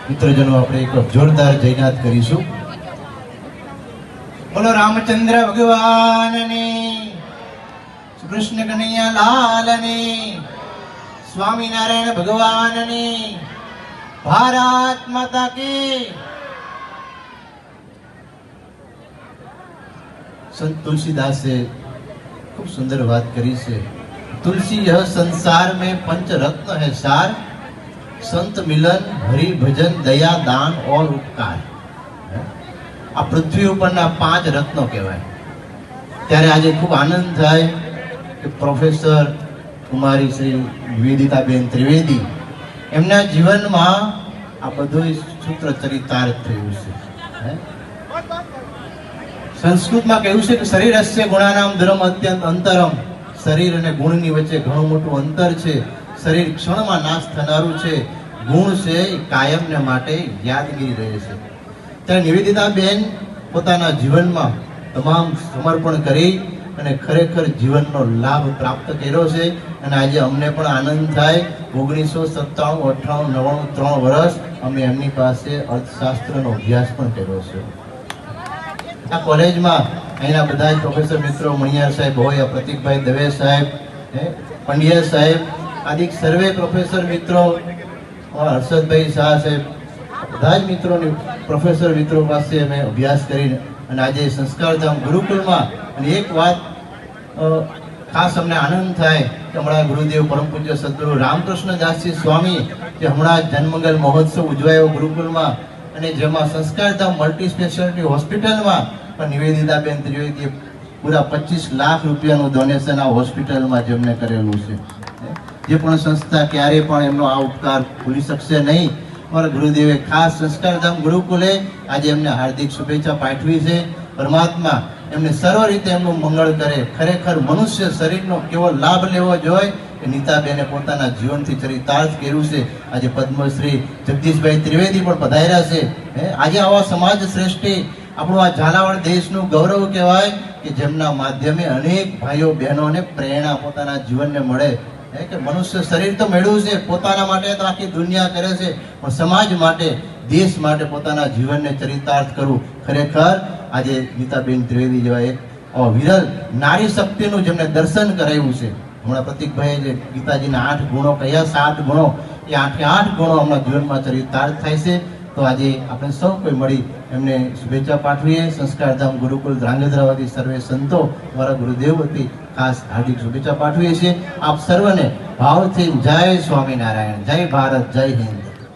મિત્રજનો આપણે એક જોરદાર જયનાથ કરીશું. બોલો રામચંદ્ર ભગવાનની, કૃષ્ણ કનૈયા લાલની, સ્વામિનારાયણ ભગવાનની, ભારત માતા કી. संत तुलसीदास से खूब सुंदर बात करी से. तुलसी यह संसार में पंच रत्न है सार, संत मिलन हरि भजन दया दान और उपकार. આ પૃથ્વી ઉપરના 5 રત્નો કહેવાય. ત્યારે આજે ખૂબ આનંદ થાય કે પ્રોફેસર કુમારી શ્રી નિવેદિતાબેન ત્રિવેદી એમના જીવનમાં આ બધું સૂત્ર ચરિતાર્થ થયું છે. સંસ્કૃતમાં કહ્યું છે કે શરીરસ્ય ગુણાનામ ધર્મ અત્યંત અંતરમ. શરીર અને ગુણની વચ્ચે ઘણું મોટું અંતર છે. શરીર ક્ષણમાં નાશ થનારું છે, ગુણ છે એ કાયમને માટે યાદગીરી રહે છે. ત્યારે નિવેદિતાબેન પોતાના જીવનમાં તમામ સમર્પણ કરી અને ખરેખર જીવનનો લાભ પ્રાપ્ત કર્યો છે. અને આજે અમને પણ આનંદ થાય. 1997, 98, 99, 3 વર્ષ અમે એમની પાસે અર્થશાસ્ત્રનો અભ્યાસ પણ કર્યો છે. આ કોલેજમાં અહીંના બધા જ પ્રોફેસર મિત્રો, મણિયાર સાહેબ હોય, પ્રતિકભાઈ દવે સાહેબ, પંડ્યા સાહેબ, આદિ સર્વે પ્રોફેસર મિત્રો, હર્ષદભાઈ શાહ સાહેબ, બધા જ મિત્રોની પ્રોફેસર મિત્રો પાસે અમે અભ્યાસ કરીને અને આજે સંસ્કારધામ ગુરુકુળમાં. અને એક વાત ખાસ અમને આનંદ થાય કે હમણાં ગુરુદેવ પરમ પૂજ્ય સદગુરુ રામકૃષ્ણદાસજી સ્વામી જે હમણાં જન્મંગલ મહોત્સવ ઉજવાયો ગુરુકુળમાં, અને જેમાં સંસ્કારધામ મલ્ટી સ્પેશિયાલિટી હોસ્પિટલમાં પણ નિવેદિતાબેન ત્રિવેદીએ પૂરા 25 લાખ રૂપિયાનું ડોનેશન આ હોસ્પિટલમાં જેમને કરેલું છે. જે પણ સંસ્થા ક્યારે પણ એમનો આ ઉપકાર ભૂલી શકશે નહીં. અમારા ગુરુદેવે ખાસ સંસ્કારધામ ગુરુકુલે આજે એમને હાર્દિક શુભેચ્છા પાઠવી છે. પરમાત્મા એમને સર્વ રીતે એમનું મંગળ કરે. ખરેખર મનુષ્ય શરીરનો કેવો લાભ લેવો જોઈએ એ નીતાબેને પોતાના જીવનથી ચરિતાર્થ કર્યું છે. આજે પદ્મશ્રી જગદીશભાઈ ત્રિવેદી પણ પધાર્યા છે. આજે આવા સમાજ શ્રેષ્ઠી આપણું આ ઝાલાવાડ દેશનું ગૌરવ કહેવાય કે જેમના માધ્યમે અનેક ભાઈઓ બહેનોને પ્રેરણા પોતાના જીવનને મળે કે મનુષ્ય શરીર તો મેળવ્યું છે, પોતાના માટે તો આખી દુનિયા કરે છે, પણ સમાજ માટે, દેશ માટે પોતાના જીવનને ચરિતાર્થ કરવું ખરેખર આજે નીતાબેન ત્રિવેદી જેવા એક વિરલ નારી શક્તિનું જેમને દર્શન કરાવ્યું છે. હમણાં પ્રતિકભાઈએ જે ગીતાજીના 8 ગુણો કયા, 7 ગુણો, એ 8 ગુણો હમણાં જીવનમાં ચરિતાર્થ થાય છે. તો આજે આપણે સૌ કોઈ મળી એમને શુભેચ્છા પાઠવીએ. સંસ્કારધામ ગુરુકુળ ધ્રાંગધ્રાવાદી સર્વે સંતો દ્વારા ગુરુદેવ વતી ખાસ હાર્દિક શુભેચ્છા પાઠવીએ છીએ. આપ સર્વને ભાવથી જય સ્વામિનારાયણ, જય ભારત, જય હિન્દ.